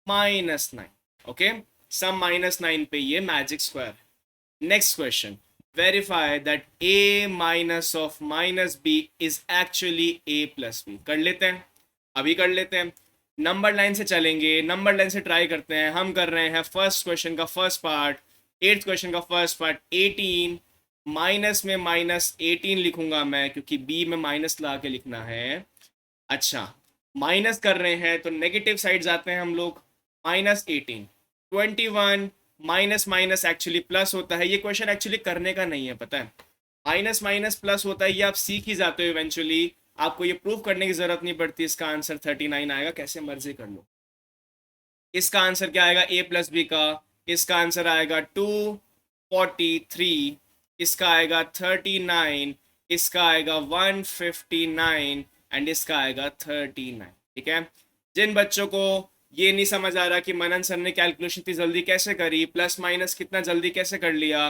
-9। Okay, sum -9 पे ये magic square. Next question, verify that a minus of -b is actually a + b। कर लेते हैं, अभी कर लेते हैं। नंबर लाइन से चलेंगे, नंबर लाइन से ट्राई करते हैं। हम कर रहे हैं फर्स्ट क्वेश्चन का फर्स्ट पार्ट, एट्थ क्वेश्चन का फर्स्ट पार्ट 18, माइनस में -18 लिखूंगा मैं क्योंकि बी में माइनस ला के लिखना है। अच्छा, माइनस कर रहे हैं तो नेगेटिव साइड जाते हैं हम लोग। -18, 21, माइनस माइनस एक्चुअली प्लस होता है। ये क्वेश्चन एक्चुअली करने का नहीं है, पता है। माइनस माइनस प्लस होता है, ये आप सीख ही जाते हो इवेंचुअली। आपको ये प्रूव करने की जरूरत नहीं पड़ती। इसका आंसर 39 आएगा, कैसे मर्जी कर लो। इसका आंसर क्या आएगा ए प्लस बी का? इसका आंसर आएगा 243, इसका आएगा 39, इसका आएगा 159 एंड इसका आएगा 39। ठीक है। जिन बच्चों को ये नहीं समझ आ रहा कि मनन सर ने कैलकुलेशन इतनी जल्दी कैसे करी, प्लस माइनस कितना जल्दी कैसे कर लिया,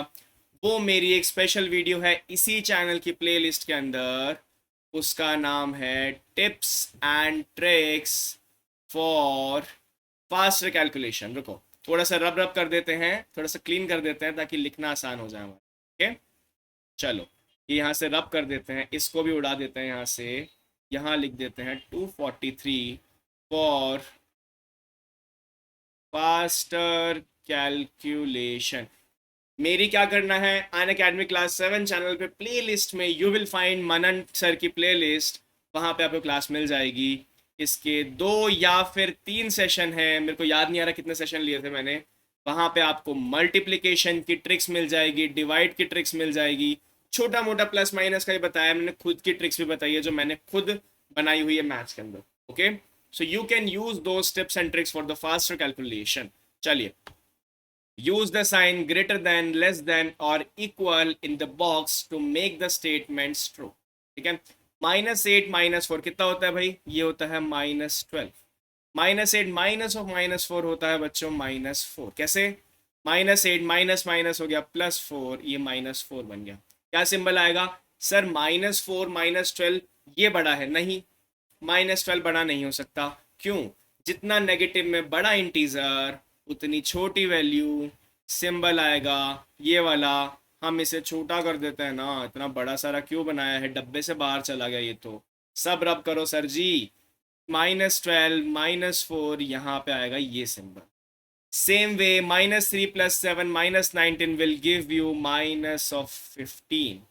वो मेरी एक स्पेशल वीडियो है इसी चैनल की प्लेलिस्ट के अंदर। उसका नाम है tips and tricks for fast calculation. रुको, थोड़ा सा रब रब कर देते हैं, थोड़ा सा क्लीन कर देते हैं ताकि लिखना आसान हो जाए हमारा। ओके, चलो ये यहाँ से रब कर देते हैं, इसको भी उड़ा देते हैं यहाँ से। यहाँ लिख देते हैं 243 फॉर फास्टर कैलकुलेशन। मेरी क्या करना है, अन अकेडमी क्लास 7 चैनल पे प्लेलिस्ट में you will find Manan sir की प्लेलिस्ट। वहाँ पे आपको क्लास मिल जाएगी। इसके 2 या फिर 3 सेशन है, मेरे को याद नहीं आ रहा कितने सेशन लिए थे मैंने। वहाँ पे आपको मल्टीप्लिकेशन की ट्रिक्स मिल जाएगी, डिवाइड की ट्रिक्स मिल जाएगी, छोटा मोटा प्लस माइनस का ही बताया मैंने, खुद की ट्रिक्स भी बताई है जो मैंने खुद बनाई हुई है मैथ्स के अंदर। Okay, so you can use those tips and tricks for the faster calculation. चलिए, use the sign greater than, less than or equal in the box to make the statements true। ठीक है। -8 -4 कितना होता है भाई? ये होता है -12। -8 माइनस ऑफ -4 होता है बच्चों -4। कैसे? -8 माइनस माइनस हो गया +4, ये -4 बन गया। क्या सिंबल आएगा सर? -4 -12 ये बड़ा है, नहीं, -12 बड़ा नहीं हो सकता। क्यों? जितना नेगेटिव में बड़ा इंटीजर उतनी छोटी वैल्यू। सिंबल आएगा ये वाला, हम इसे छोटा कर देते हैं ना। इतना बड़ा सारा क्यों बनाया है? डब्बे से बाहर चला गया ये तो। सब रब करो सर जी। -12 -4 यहाँ पे आएगा ये symbol. Same way -3 + 7 -19 will give you -15।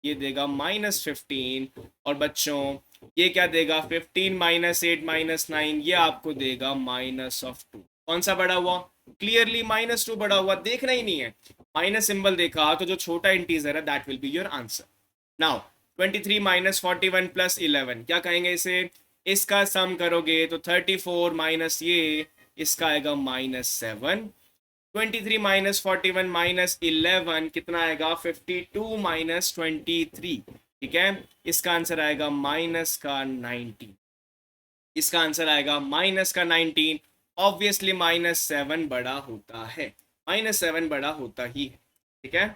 ये देगा -15। और बच्चों ये क्या देगा? 15 -8 -9 ये आपको देगा -2। कौन सा बड़ा हुआ? क्लियरली -2 बड़ा हुआ, देखना ही नहीं है। माइनस सिंबल देखा तो जो छोटा इंटीजर है that will be your answer. Now 23 -41 + 11 क्या कहेंगे इसे? इसका सम करोगे तो 34 माइनस ये, इसका आएगा -7। 23 -41 -11 कितना आएगा? 52 -23। ठीक है, इसका आंसर आएगा -19। इसका आंसर आएगा -19। ऑब्वियसली -7 बड़ा होता है, -7 बड़ा होता ही है। ठीक है,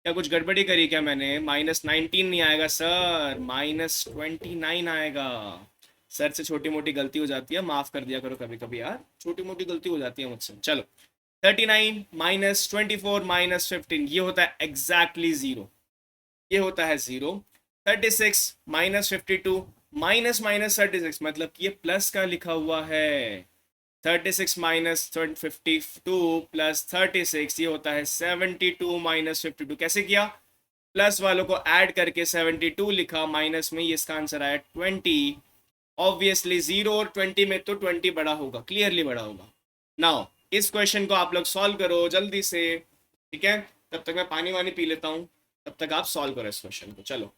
क्या कुछ गड़बड़ी करी क्या मैंने? -19 नहीं आएगा सर, -29 आएगा। सर से छोटी मोटी गलती हो जाती है, माफ कर दिया करो कभी कभी यार, छोटी मोटी गलती हो जाती है मुझसे। चलो, 39 -24 -15 ये होता है एग्जैक्टली 0, ये होता है 0। 36 -52 -36 मतलब कि ये प्लस का लिखा हुआ है। 36 -52 + 36 ये होता है 72 -52। कैसे किया? प्लस वालों को ऐड करके 72 लिखा, माइनस में ये इसका आंसर आया 20। ऑब्वियसली 0 और 20 में तो 20 बड़ा होगा, क्लियरली बड़ा होगा। नाउ इस क्वेश्चन को आप लोग सॉल्व करो जल्दी से। ठीक है, तब तक मैं पानी वानी पी लेता हूँ, तब तक आप सॉल्व करो इस क्वेश्चन को। चलो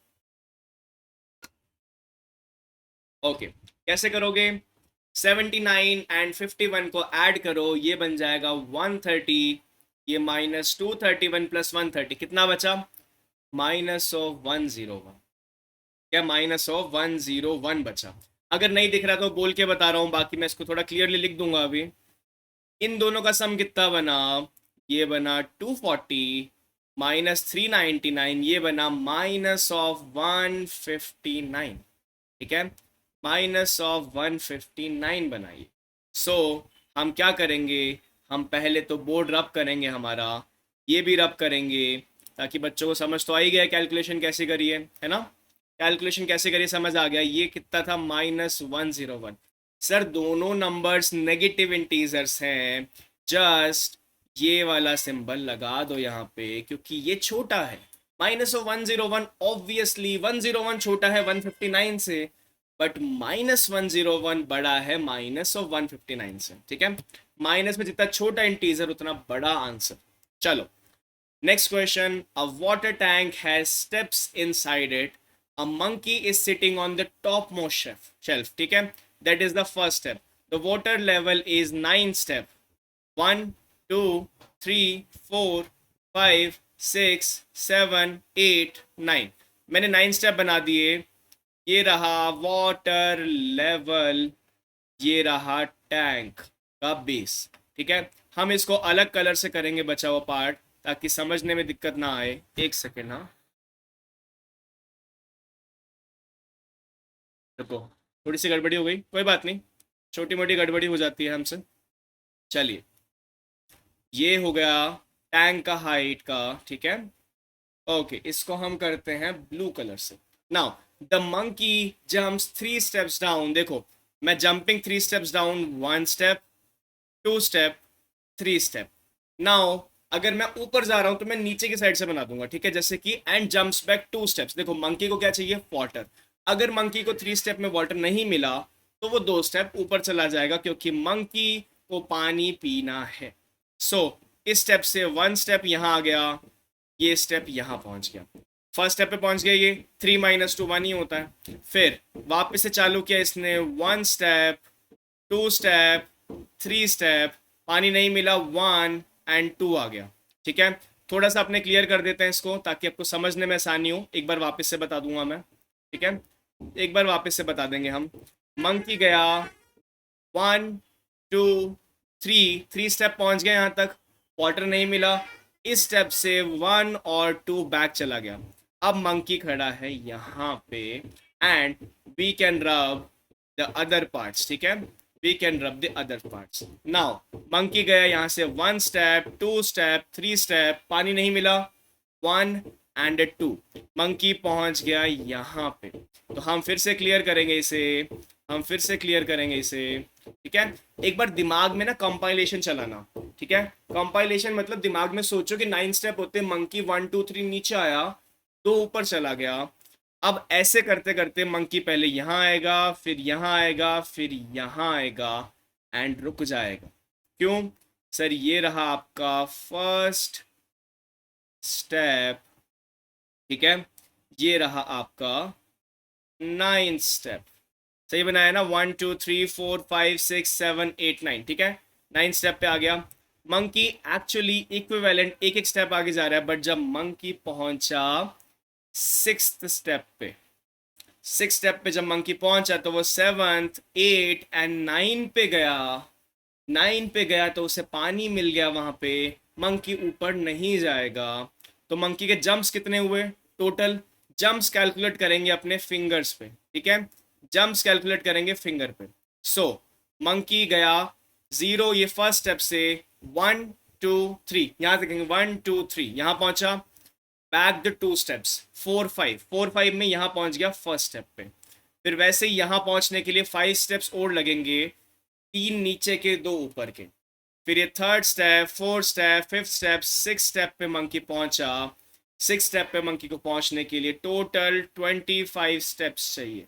ओके, कैसे करोगे? 79 एंड 51 को ऐड करो, ये बन जाएगा 130। ये -231 + 130 कितना बचा? -101। क्या? -101 बचा। अगर नहीं दिख रहा तो बोल के बता रहा हूँ, बाकी मैं इसको थोड़ा क्लियरली लिख दूंगा अभी। इन दोनों का सम कितना बना? ये बना 240 -399, ये बना -159। ठीक है, -159 बनाइए। सो हम क्या करेंगे? हम पहले तो बोर्ड रब करेंगे हमारा, ये भी रब करेंगे ताकि बच्चों को समझ तो आ ही गया कैलकुलेशन कैसे करिए, है ना? कैलकुलेशन कैसे करिए समझ आ गया। ये कितना था? -101। सर दोनों नंबर्स नेगेटिव इंटीजर्स हैं, जस्ट ये वाला सिंबल लगा दो यहाँ पे क्योंकि ये छोटा है। -101, ऑब्वियसली 101 छोटा है 159 से, बट -101 बड़ा है -159 से, ठीक है। माइनस में जितना छोटा इंटीजर उतना बड़ा आंसर। चलो next question, a water tank has steps inside it, a monkey is sitting on the top most shelf, ठीक है। That is the first step. The water level is 9 step, 1 2 3 4 5 6 7 8 9। मैंने 9 step बना दिए। ये रहा वाटर लेवल, ये रहा tank का बेस, ठीक है। हम इसको अलग कलर से करेंगे बचा हुआ पार्ट, ताकि समझने में दिक्कत ना आए। एक सेकेंड, हाँ रुको, थोड़ी सी गड़बड़ी हो गई, कोई बात नहीं, छोटी मोटी गड़बड़ी हो जाती है हमसे। चलिए, ये हो गया टैंक का हाइट का, ठीक है। ओके, इसको हम करते हैं ब्लू कलर से। Now the monkey jumps 3 steps down. देखो, मैं jumping 3 steps down, 1 step, 2 step, 3 step. Now अगर मैं ऊपर जा रहा हूं तो मैं नीचे की साइड से बना दूंगा, ठीक है, जैसे कि एंड जंप्स बैक 2 स्टेप्स। देखो मंकी को क्या चाहिए, वाटर। अगर मंकी को 3 स्टेप में वाटर नहीं मिला तो वो 2 स्टेप ऊपर चला जाएगा, क्योंकि मंकी को पानी पीना है। सो इस स्टेप से 1 स्टेप यहाँ आ गया, ये स्टेप यहाँ पहुंच गया, फर्स्ट स्टेप पे पहुंच गया। ये 3 - 2 1 ही होता है। फिर वापस से चालू किया इसने, 1 स्टेप, 2 स्टेप, 3 स्टेप, पानी नहीं मिला, 1 एंड 2 आ गया, ठीक है। थोड़ा सा अपने क्लियर कर देते हैं इसको, ताकि आपको समझने में आसानी हो। एक बार वापस से बता दूंगा मैं, ठीक है, एक बार वापस से बता देंगे हम। मंकी गया 1 2 3 स्टेप पहुंच गया यहाँ तक, वाटर नहीं मिला। इस स्टेप से 1 और 2 बैक चला गया। अब मंकी खड़ा है यहाँ पे, and we can rub the other parts, ठीक है, we can rub the other parts. Now monkey गया यहाँ से 1 स्टेप, 2 स्टेप, 3 स्टेप, पानी नहीं मिला, 1 एंड 2, मंकी पहुंच गया यहाँ पे। तो हम फिर से क्लियर करेंगे इसे, हम फिर से क्लियर करेंगे इसे, ठीक है। एक बार दिमाग में ना कंपाइलेशन चलाना, ठीक है। कंपाइलेशन मतलब दिमाग में सोचो कि 9 स्टेप होते, मंकी 1 2 3 नीचे आया, 2 ऊपर चला गया। अब ऐसे करते करते मंकी पहले यहाँ आएगा, फिर यहाँ आएगा, फिर यहाँ आएगा, एंड रुक जाएगा। क्यों सर, ये रहा आपका फर्स्ट स्टेप, ठीक है, ये रहा आपका 9 स्टेप। सही बनाया ना, 1 2 3 4 5 6 7 8 9, ठीक है। 9 स्टेप पे आ गया। मंकी एक्चुअली इक्विवेलेंट एक एक स्टेप आगे जा रहा है, बट जब मंकी पहुंचा 6th स्टेप पे, 6th स्टेप पे जब मंकी पहुंचा तो वो 7th 8 एंड 9 पे गया। 9 पे गया तो उसे पानी मिल गया वहां पे, मंकी ऊपर नहीं जाएगा। तो मंकी के जंप्स कितने हुए टोटल, जंप्स कैलकुलेट करेंगे अपने फिंगर्स पे, ठीक है, जंप्स कैलकुलेट करेंगे फिंगर पे। सो मंकी गया 0, ये फर्स्ट स्टेप से 1 2 3, यहाँ देखेंगे 1 2 3, यहाँ पहुंचा, बैक द 2 स्टेप्स 4 5 में यहाँ पहुंच गया फर्स्ट स्टेप पे। फिर वैसे ही यहाँ पहुंचने के लिए 5 स्टेप्स और लगेंगे, 3 नीचे के 2 ऊपर के। फिर ये 3rd step, 4th step, 5th step, 6th step पे मंकी पहुंचा। 6th स्टेप पे मंकी को पहुंचने के लिए टोटल 25 स्टेप्स चाहिए,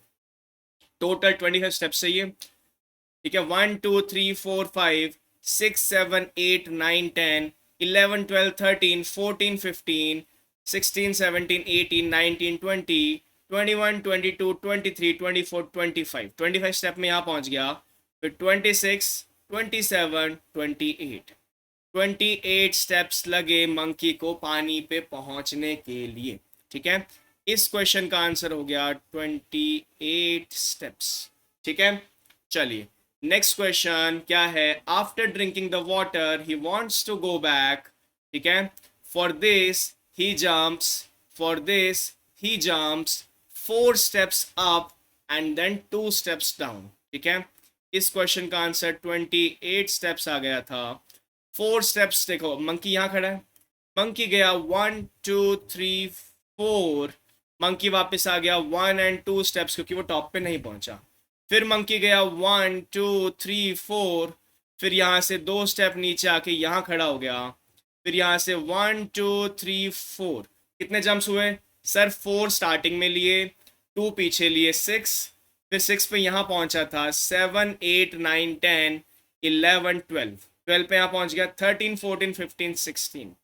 टोटल 25 स्टेप्स चाहिए, ठीक है। 1 2 3 4 5 6 7 8 9 10 11 12 13 14 15 16 17 18 19 20 21 22 23 24 25, 25 स्टेप में यहाँ पहुंच गया। फिर 26 27 28, 28 स्टेप्स लगे मंकी को पानी पे पहुंचने के लिए, ठीक है। इस क्वेश्चन का आंसर हो गया 28 स्टेप्स, ठीक है। चलिए नेक्स्ट क्वेश्चन क्या है, after drinking the water he wants to go back, ठीक है। For this he jumps, for this he jumps 4 steps up and then 2 steps down, ठीक है। इस क्वेश्चन का आंसर 28 स्टेप्स आ गया था। 4 स्टेप्स, देखो मंकी यहाँ खड़ा है, मंकी गया 1 2 3 4, मंकी वापस आ गया 1 एंड 2 स्टेप्स, क्योंकि वो टॉप पे नहीं पहुंचा। फिर मंकी गया 1 2 3 4, फिर यहाँ से 2 स्टेप नीचे आके यहाँ खड़ा हो गया, फिर यहाँ से 1 2 3 4, कितने जंप्स हुए सर? 4 स्टार्टिंग में लिए, 2 पीछे लिए, 6, फिर 6 पे यहाँ पहुंचा था, 7 8 9 10 11 12, 12 पे यहाँ पहुंच गया, 13 14 15 16।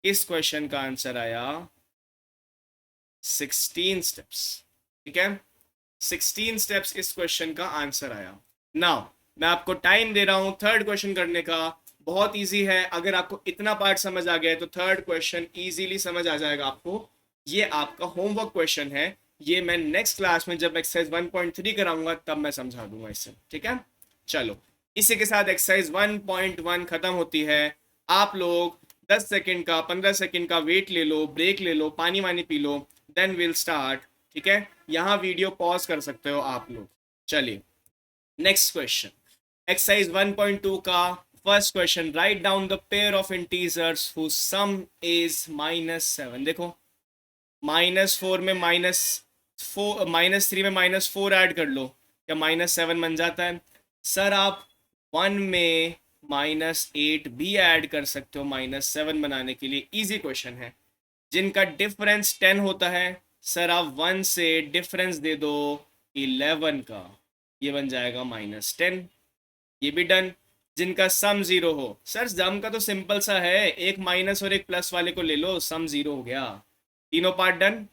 इस क्वेश्चन का आंसर आया 16 स्टेप्स। ठीक है, 16 स्टेप्स इस क्वेश्चन का आंसर आया। नाउ मैं आपको टाइम दे रहा हूं थर्ड क्वेश्चन करने का। बहुत इजी है, अगर आपको इतना पार्ट समझ आ गया तो थर्ड क्वेश्चन इजीली समझ आ जाएगा आपको। ये आपका होमवर्क क्वेश्चन है, ये मैं नेक्स्ट क्लास में जब एक्सरसाइज 1.3 कराऊंगा तब मैं समझा दूंगा इसे। ठीक है, चलो इसी के साथ एक्सरसाइज 1.1 खत्म होती है। आप लोग 10 सेकंड का 15 सेकंड का वेट ले लो, ब्रेक ले लो, पानी वानी पी लो, देन विल स्टार्ट। ठीक है, यहाँ वीडियो पॉज कर सकते हो आप लोग। चलिए नेक्स्ट क्वेश्चन, एक्सरसाइज 1.2 का first question, write down the pair of integers whose sum is -7। देखो -4 में -3 में -4 ऐड कर लो, क्या -7 बन जाता है? सर आप 1 में -8 भी ऐड कर सकते हो -7 बनाने के लिए, इजी क्वेश्चन है। जिनका डिफरेंस 10 होता है सर आप 1 से डिफरेंस दे दो 11 का, ये बन जाएगा -10, ये भी डन। जिनका सम 0 हो, सर सम का तो सिंपल सा है, एक माइनस और एक प्लस वाले को ले लो, सम 0 हो गया। तीनों पार्ट डन।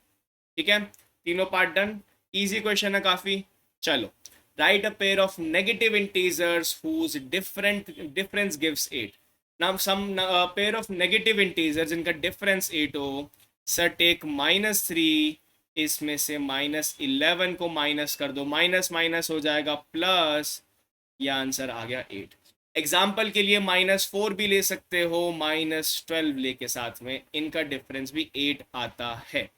ठीक है, तीनों पार्ट डन, इजी क्वेश्चन है काफी। चलो write a pair of negative integers whose difference gives 8। Now some pair of negative integer जिनका डिफरेंस 8 हो, सर टेक -3, इसमें से -11 को माइनस कर दो, माइनस माइनस हो जाएगा प्लस, ये आंसर आ गया 8। एग्जाम्पल के लिए -4 भी ले सकते हो, -12 लेके साथ में, इनका डिफरेंस भी 8 आता है।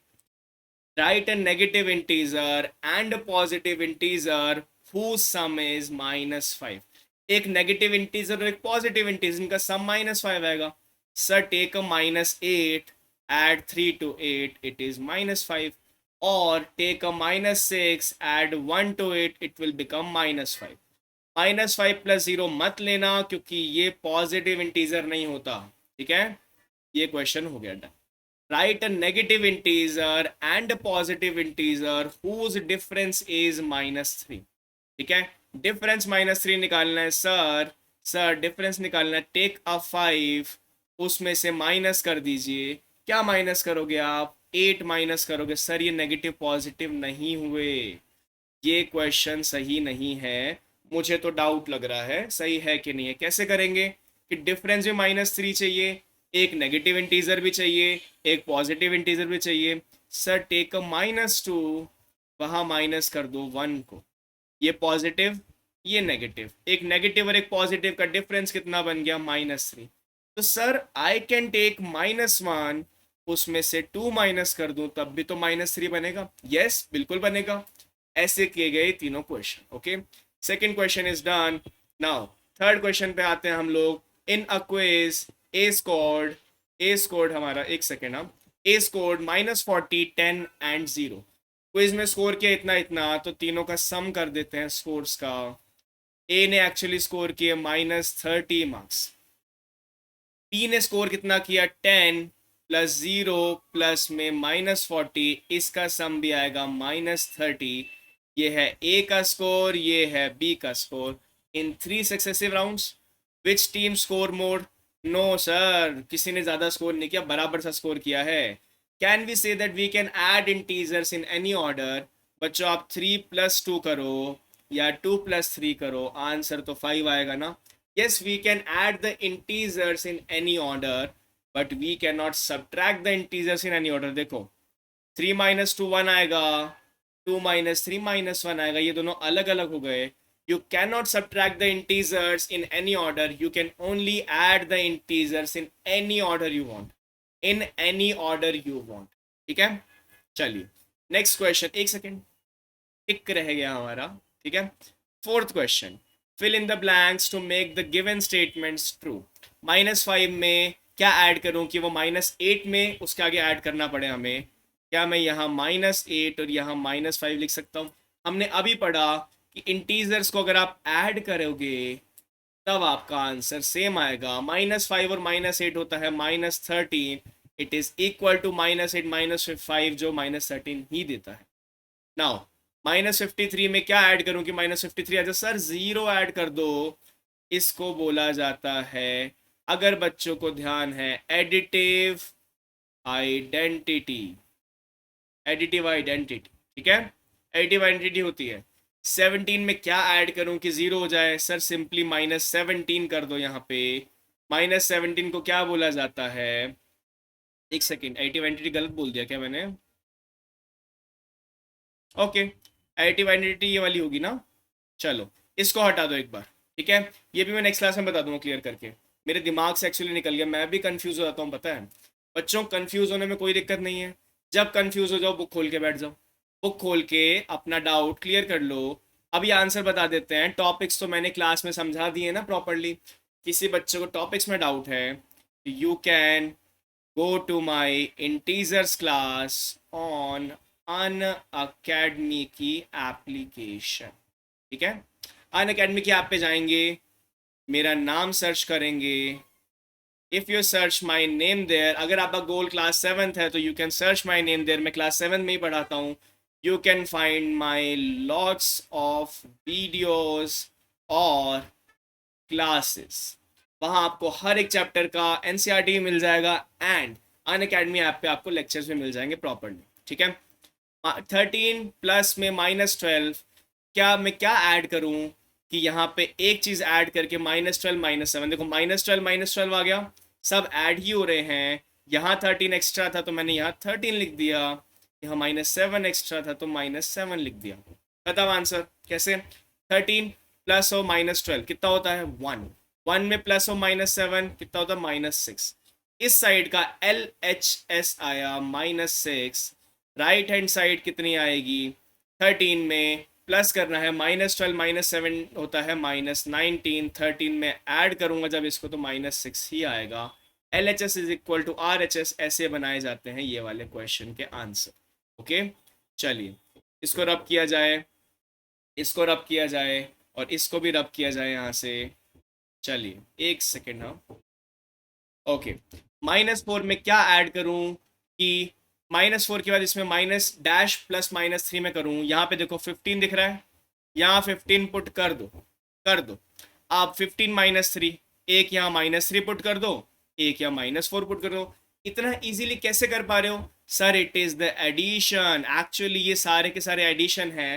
Right a negative integer and a positive integer whose sum is -5। एक नेगेटिव इंटीजर और एक पॉजिटिव इंटीजर, इनका सम -5 आएगा। Sir take a -8, add 3 to 8, it is -5, और take a -6, add 1 to 8, it will become -5। -5 + 0 मत लेना क्योंकि ये पॉजिटिव इंटीजर नहीं होता। ठीक है, ये क्वेश्चन हो गया done. Right a negative integer and a positive integer whose difference is -3। ठीक है, डिफरेंस -3 निकालना है सर। सर डिफरेंस निकालना है, टेक अ 5, उसमें से माइनस कर दीजिए। क्या माइनस करोगे आप? 8 माइनस करोगे। सर ये नेगेटिव पॉजिटिव नहीं हुए, ये क्वेश्चन सही नहीं है। मुझे तो डाउट लग रहा है सही है कि नहीं है। कैसे करेंगे कि डिफरेंस भी -3 चाहिए, एक नेगेटिव इंटीजर भी चाहिए, एक पॉजिटिव इंटीजर भी चाहिए। सर टेक अ -2, वहाँ माइनस कर दो 1 को, ये पॉजिटिव ये नेगेटिव, एक नेगेटिव और एक पॉजिटिव का डिफरेंस कितना बन गया? -3। तो सर आई कैन टेक -1, उसमें से 2 माइनस कर दूं तब भी तो -3 बनेगा। यस बिल्कुल बनेगा। ऐसे किए गए तीनों question. Okay, second question is done. Now third question पे आते हैं हम लोग। इन अ क्विज ए स्कोर्ड हमारा, एक सेकेंड, हम ए स्कोर्ड -40 10 एंड 0। क्विज में स्कोर किया इतना इतना, तो तीनों का सम कर देते हैं स्कोर्स का। ए ने एक्चुअली स्कोर किया -30 मार्क्स, बी ने स्कोर कितना किया 10 + 0 प्लस में -40, इसका सम भी आएगा -30। ये है ए का स्कोर, ये है बी का score. In 3 successive rounds which team score more? No sir, किसी ने ज़्यादा स्कोर नहीं किया, बराबर सा स्कोर किया है। Can we say that we can add integers in any order? बच्चों आप 3 + 2 करो या 2 + 3 करो, आंसर तो 5 आएगा ना। Yes, we can add the integers in any order, but we cannot subtract the integers in any order। देखो 3 - 2 1 आएगा, 2 - 3 -1 आएगा, ये दोनों अलग अलग हो गए। You cannot subtract the integers in any order, you can only add the integers in any order you want, in any order you want। ठीक है, चलिए नेक्स्ट क्वेश्चन, एक सेकेंड टिक रह गया हमारा। ठीक है, fourth question, fill in the blanks to make the given statements true। -5 में क्या ऐड करूं कि वो -8 में उसके आगे ऐड करना पड़े हमें? क्या मैं यहाँ -8 और यहाँ -5 लिख सकता हूँ? हमने अभी पढ़ा कि इंटीजर्स को अगर आप ऐड करोगे तब आपका आंसर सेम आएगा। -5 और -8 होता है -13, इट इज इक्वल टू -8 -5 जो -13 ही देता है। नाउ -53 में क्या ऐड करूं कि -53 अच्छा सर 0 ऐड कर दो। इसको बोला जाता है, अगर बच्चों को ध्यान है, एडिटिव आइडेंटिटी। एडिटिव आइडेंटिटी, ठीक है, एडिटिव आइडेंटिटी होती है। 17 में क्या ऐड करूं कि 0 हो जाए सर, सिंपली -17 कर दो। यहाँ पे -17 को क्या बोला जाता है, एक सेकेंड, एडिटिव आइडेंटिटी गलत बोल दिया क्या मैंने? ओके, एडिटिव आइडेंटिटी ये वाली होगी ना। चलो इसको हटा दो एक बार, ठीक है। ये भी मैं नेक्स्ट क्लास में बता दूंगा क्लियर करके, मेरे दिमाग से एक्चुअली निकल गया, मैं भी कंफ्यूज हो जाता हूँ पता है। बच्चों कंफ्यूज होने में कोई दिक्कत नहीं है, जब कंफ्यूज हो जाओ बुक खोल के बैठ जाओ, बुक खोल के अपना डाउट क्लियर कर लो। अभी आंसर बता देते हैं। टॉपिक्स तो मैंने क्लास में समझा दिए ना प्रॉपरली। किसी बच्चे को टॉपिक्स में डाउट है, you can go to my integers class on Unacademy की एप्लीकेशन, ठीक है। अनअकैडमी की ऐप पे जाएंगे, मेरा नाम सर्च करेंगे। If you search my name there, अगर आपका गोल क्लास 7th है तो you can search my name there, मैं क्लास 7 में ही पढ़ाता हूँ। You can find my lots of videos और क्लासेस, वहाँ आपको हर एक चैप्टर का एनसीईआरटी मिल जाएगा एंड अनअकैडमी ऐप पे आपको लेक्चर्स भी मिल जाएंगे प्रॉपरली, ठीक है। 13 प्लस में -12, क्या मैं क्या ऐड करूँ कि यहाँ पे एक चीज़ ऐड करके -12 -7, देखो -12 -12 आ गया, सब ऐड ही हो रहे हैं। यहाँ 13 एक्स्ट्रा था तो मैंने यहाँ 13 लिख दिया, यहाँ -7 एक्स्ट्रा था तो -7 लिख दिया। बताओ आंसर कैसे। 13 प्लस और -12 कितना होता है 1, 1 में प्लस और -7 कितना होता है -6। इस साइड का LHS आया -6, राइट हैंड साइड कितनी आएगी 13 में प्लस करना है -12 -7 होता है -19, 13 में ऐड करूंगा जब इसको तो -6 ही आएगा। LHS is equal to RHS, ऐसे बनाए जाते हैं ये वाले क्वेश्चन के आंसर। ओके चलिए इसको रब किया जाए, इसको रब किया जाए और इसको भी रब किया जाए यहाँ से। चलिए एक सेकेंड ना। ओके -4 में क्या ऐड करूं कि -4 के बाद इसमें माइनस डैश प्लस -3 में करूं। यहाँ पे देखो 15 दिख रहा है, यहाँ 15 पुट कर दो, कर दो। आप 15 -3, एक यहाँ -3 पुट कर दो, एक यहाँ -4 पुट कर दो। इतना इजीली कैसे कर पा रहे हो sir? It is the addition, actually ये सारे के सारे एडिशन है।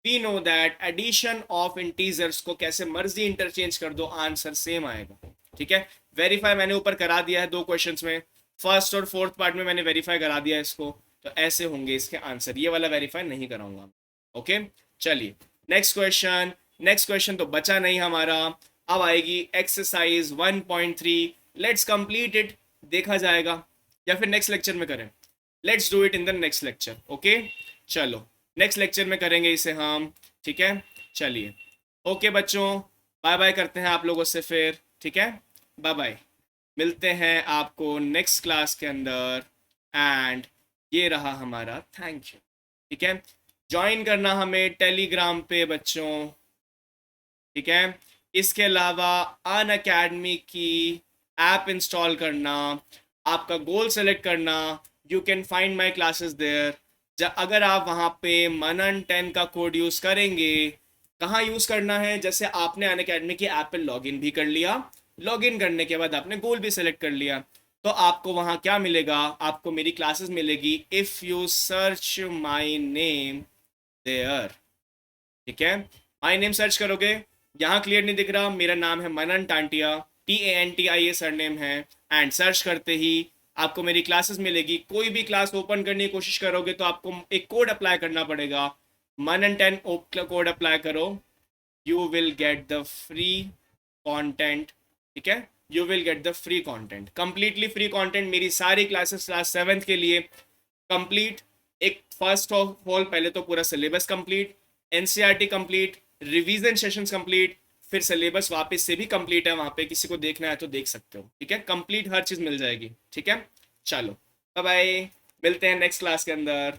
We know that addition of integers को कैसे मर्जी इंटरचेंज कर दो आंसर सेम आएगा, ठीक है। वेरीफाई मैंने ऊपर करा दिया है 2 क्वेश्चंस में, फर्स्ट और फोर्थ पार्ट में मैंने वेरीफाई करा दिया है इसको, तो ऐसे होंगे इसके आंसर। ये वाला वेरीफाई नहीं कराऊंगा। ओके चलिए नेक्स्ट क्वेश्चन। नेक्स्ट क्वेश्चन तो बचा नहीं हमारा, अब आएगी एक्सरसाइज 1.3। लेट्स कंप्लीट इट, देखा जाएगा या फिर नेक्स्ट लेक्चर में करें। Let's do it in the next lecture. Okay चलो नेक्स्ट लेक्चर में करेंगे इसे हम, ठीक है। चलिए ओके बच्चों, बाय बाय करते हैं आप लोगों से फिर, ठीक है। बाय बाय, मिलते हैं आपको नेक्स्ट क्लास के अंदर। एंड ये रहा हमारा थैंक यू, ठीक है। ज्वाइन करना हमें टेलीग्राम पे बच्चों, ठीक है। इसके अलावा अनअकैडमी की ऐप इंस्टॉल करना, आपका गोल सेलेक्ट करना, you can find my classes there. अगर आप वहाँ पे मनन 10 का कोड यूज़ करेंगे, कहाँ यूज़ करना है, जैसे आपने अनअकैडमी की ऐप पे लॉगिन भी कर लिया, लॉगिन करने के बाद आपने गोल भी सेलेक्ट कर लिया, तो आपको वहाँ क्या मिलेगा, आपको मेरी क्लासेस मिलेगी if you search my name there, ठीक है। माई नेम सर्च करोगे, यहाँ क्लियर नहीं दिख रहा, मेरा नाम है मनन टांटिया, TANTIA सरनेम है, एंड सर्च करते ही आपको मेरी क्लासेस मिलेगी। कोई भी क्लास ओपन करने की कोशिश करोगे तो आपको एक कोड अप्लाई करना पड़ेगा, मनन 10 कोड अप्लाई करो, you will get the free content, ठीक है। You will get the free content, completely free content. मेरी सारी क्लासेस क्लास 7th के लिए कंप्लीट। एक फर्स्ट ऑफ ऑल पहले तो पूरा syllabus complete, NCERT complete, revision sessions complete, फिर सिलेबस वापस से भी कंप्लीट है, वहाँ पे किसी को देखना है तो देख सकते हो, ठीक है। कंप्लीट हर चीज़ मिल जाएगी, ठीक है। चलो बाय बाय, मिलते हैं नेक्स्ट क्लास के अंदर।